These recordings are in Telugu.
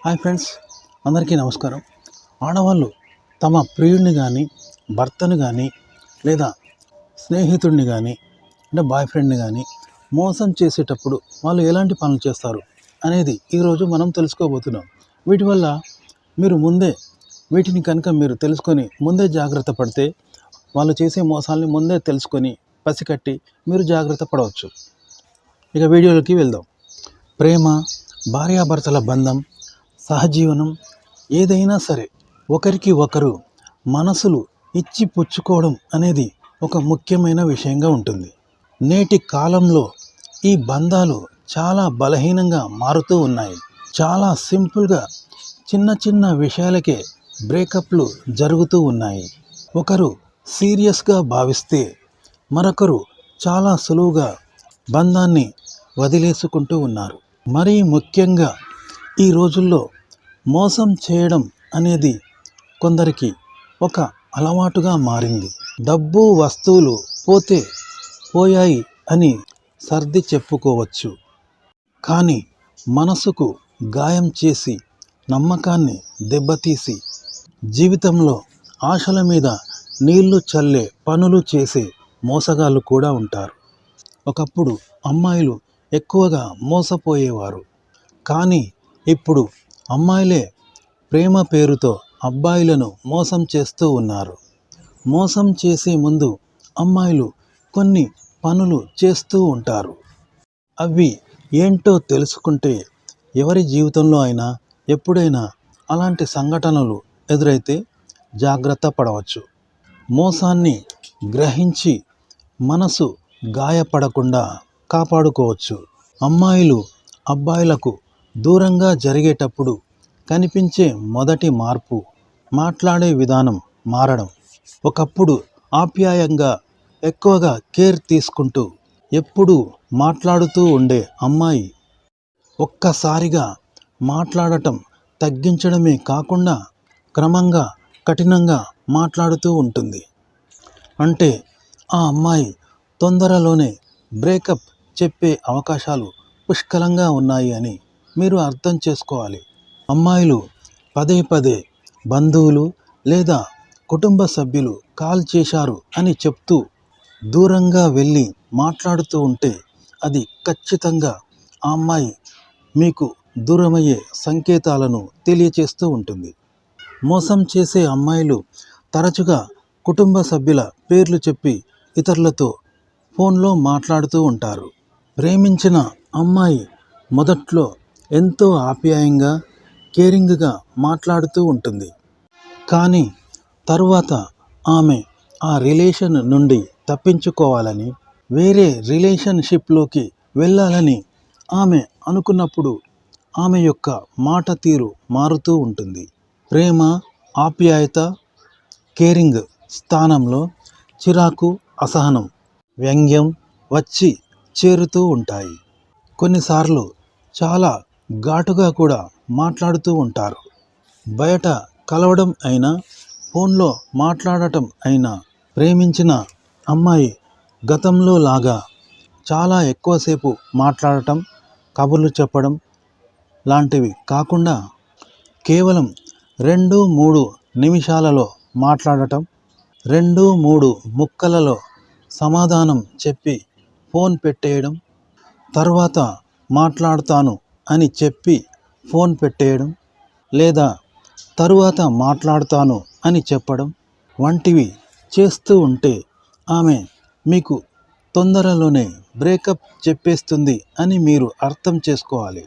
హాయ్ ఫ్రెండ్స్, అందరికీ నమస్కారం. ఆడవాళ్ళు తమ ప్రియుడిని కానీ, భర్తను కానీ, లేదా స్నేహితుడిని కానీ, అంటే బాయ్ ఫ్రెండ్ని కానీ మోసం చేసేటప్పుడు వాళ్ళు ఎలాంటి పనులు చేస్తారు అనేది ఈరోజు మనం తెలుసుకోబోతున్నాం. వీటి వల్ల వీటిని కనుక మీరు తెలుసుకొని ముందే జాగ్రత్త పడితే వాళ్ళు చేసే మోసాలని ముందే తెలుసుకొని పసికట్టి మీరు జాగ్రత్త పడవచ్చు. ఇక వీడియోలోకి వెళ్దాం. ప్రేమ, భార్యాభర్తల బంధం, సహజీవనం ఏదైనా సరే ఒకరికి ఒకరు మనసులు ఇచ్చి పుచ్చుకోవడం అనేది ఒక ముఖ్యమైన విషయంగా ఉంటుంది. నేటి కాలంలో ఈ బంధాలు చాలా బలహీనంగా మారుతూ ఉన్నాయి. చాలా సింపుల్గా చిన్న చిన్న విషయాలకే బ్రేకప్లు జరుగుతూ ఉన్నాయి. ఒకరు సీరియస్గా భావిస్తే మరొకరు చాలా సులువుగా బంధాన్ని వదిలేసుకుంటూ ఉన్నారు. మరీ ముఖ్యంగా ఈ రోజుల్లో మోసం చేయడం అనేది కొందరికి ఒక అలవాటుగా మారింది. డబ్బు, వస్తువులు పోతే పోయాయి అని సర్ది చెప్పుకోవచ్చు. కానీ మనసుకు గాయం చేసి, నమ్మకాన్ని దెబ్బతీసి, జీవితంలో ఆశల మీద నీళ్లు చల్లే పనులు చేసే మోసగాళ్ళు కూడా ఉంటారు. ఒకప్పుడు అమ్మాయిలు ఎక్కువగా మోసపోయేవారు. కానీ ఇప్పుడు అమ్మాయిలే ప్రేమ పేరుతో అబ్బాయిలను మోసం చేస్తూ ఉన్నారు. మోసం చేసే ముందు అమ్మాయిలు కొన్ని పనులు చేస్తూ ఉంటారు. అవి ఏంటో తెలుసుకుంటే ఎవరి జీవితంలో అయినా ఎప్పుడైనా అలాంటి సంఘటనలు ఎదురైతే జాగ్రత్త పడవచ్చు. మోసాన్ని గ్రహించి మనసు గాయపడకుండా కాపాడుకోవచ్చు. అమ్మాయిలు అబ్బాయిలకు దూరంగా జరిగేటప్పుడు కనిపించే మొదటి మార్పు మాట్లాడే విధానం మారడం. ఒకప్పుడు ఆప్యాయంగా ఎక్కువగా కేర్ తీసుకుంటూ ఎప్పుడూ మాట్లాడుతూ ఉండే అమ్మాయి ఒక్కసారిగా మాట్లాడటం తగ్గించడమే కాకుండా క్రమంగా కఠినంగా మాట్లాడుతూ ఉంటుంది. అంటే ఆ అమ్మాయి తొందరలోనే బ్రేకప్ చెప్పే అవకాశాలు పుష్కలంగా ఉన్నాయి అని మీరు అర్థం చేసుకోవాలి. అమ్మాయిలు పదే పదే బంధువులు లేదా కుటుంబ సభ్యులు కాల్ చేశారు అని చెప్తూ దూరంగా వెళ్ళి మాట్లాడుతూ ఉంటే అది ఖచ్చితంగా ఆ అమ్మాయి మీకు దూరమయ్యే సంకేతాలను తెలియచేస్తూ ఉంటుంది. మోసం చేసే అమ్మాయిలు తరచుగా కుటుంబ సభ్యుల పేర్లు చెప్పి ఇతరులతో ఫోన్లో మాట్లాడుతూ ఉంటారు. ప్రేమించిన అమ్మాయి మొదట్లో ఎంతో ఆప్యాయంగా, కేరింగ్గా మాట్లాడుతూ ఉంటుంది. కానీ తరువాత ఆమె ఆ రిలేషన్ నుండి తప్పించుకోవాలని, వేరే రిలేషన్షిప్లోకి వెళ్ళాలని ఆమె అనుకున్నప్పుడు ఆమె యొక్క మాట తీరు మారుతూ ఉంటుంది. ప్రేమ, ఆప్యాయత, కేరింగ్ స్థానంలో చిరాకు, అసహనం, వ్యంగ్యం వచ్చి చేరుతూ ఉంటాయి. కొన్నిసార్లు చాలా ఘాటుగా కూడా మాట్లాడుతూ ఉంటారు. బయట కలవడం అయినా, ఫోన్లో మాట్లాడటం అయినా ప్రేమించిన అమ్మాయి గతంలో లాగా చాలా ఎక్కువసేపు మాట్లాడటం, కబుర్లు చెప్పడం లాంటివి కాకుండా కేవలం 2-3 నిమిషాలలో మాట్లాడటం, 2-3 ముక్కలలో సమాధానం చెప్పి ఫోన్ పెట్టేయడం, తర్వాత మాట్లాడతాను అని చెప్పి ఫోన్ పెట్టేయడం, లేదా తరువాత మాట్లాడతాను అని చెప్పడం వంటివి చేస్తూ ఉంటే ఆమె మీకు తొందరలోనే బ్రేకప్ చెప్పేస్తుంది అని మీరు అర్థం చేసుకోవాలి.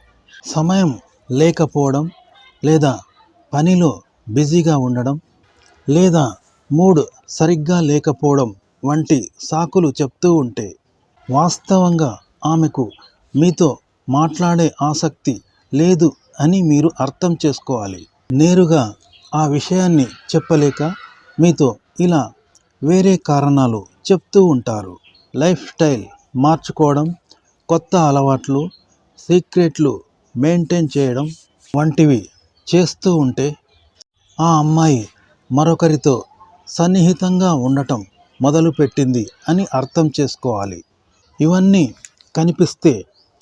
సమయం లేకపోవడం, లేదా పనిలో బిజీగా ఉండడం, లేదా మూడ్ సరిగ్గా లేకపోవడం వంటి సాకులు చెప్తూ ఉంటే వాస్తవంగా ఆమెకు మీతో మాట్లాడే ఆసక్తి లేదు అని మీరు అర్థం చేసుకోవాలి. నేరుగా ఆ విషయాన్ని చెప్పలేక మీతో ఇలా వేరే కారణాలు చెప్తూ ఉంటారు. లైఫ్ స్టైల్ మార్చుకోవడం, కొత్త అలవాట్లు, సీక్రెట్లు మెయింటైన్ చేయడం వంటివి చేస్తూ ఉంటే ఆ అమ్మాయి మరొకరితో సన్నిహితంగా ఉండటం మొదలుపెట్టింది అని అర్థం చేసుకోవాలి. ఇవన్నీ కనిపిస్తే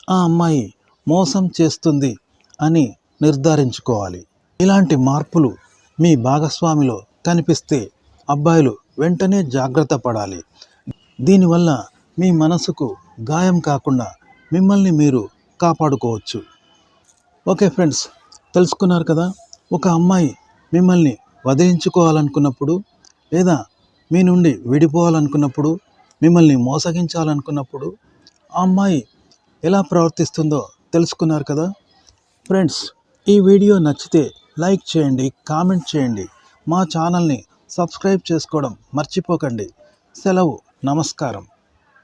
ఆ అమ్మాయి మోసం చేస్తుంది అని నిర్ధారించుకోవాలి. ఇలాంటి మార్పులు మీ భాగస్వామిలో కనిపిస్తే అబ్బాయిలు వెంటనే జాగ్రత్త పడాలి. దీనివల్ల మీ మనసుకు గాయం కాకుండా మిమ్మల్ని మీరు కాపాడుకోవచ్చు. ఓకే ఫ్రెండ్స్, తెలుసుకున్నారు కదా. ఒక అమ్మాయి మిమ్మల్ని వదిలించుకోవాలనుకున్నప్పుడు లేదా మీ నుండి విడిపోవాలనుకున్నప్పుడు, మిమ్మల్ని మోసగించాలనుకున్నప్పుడు ఆ అమ్మాయి ఎలా ప్రవర్తిస్తుందో తెలుసుకున్నారు కదా. ఫ్రెండ్స్, ఈ వీడియో నచ్చితే లైక్ చేయండి, కామెంట్ చేయండి, మా ఛానల్ని సబ్స్క్రైబ్ చేసుకోవడం మర్చిపోకండి. సెలవు, నమస్కారం.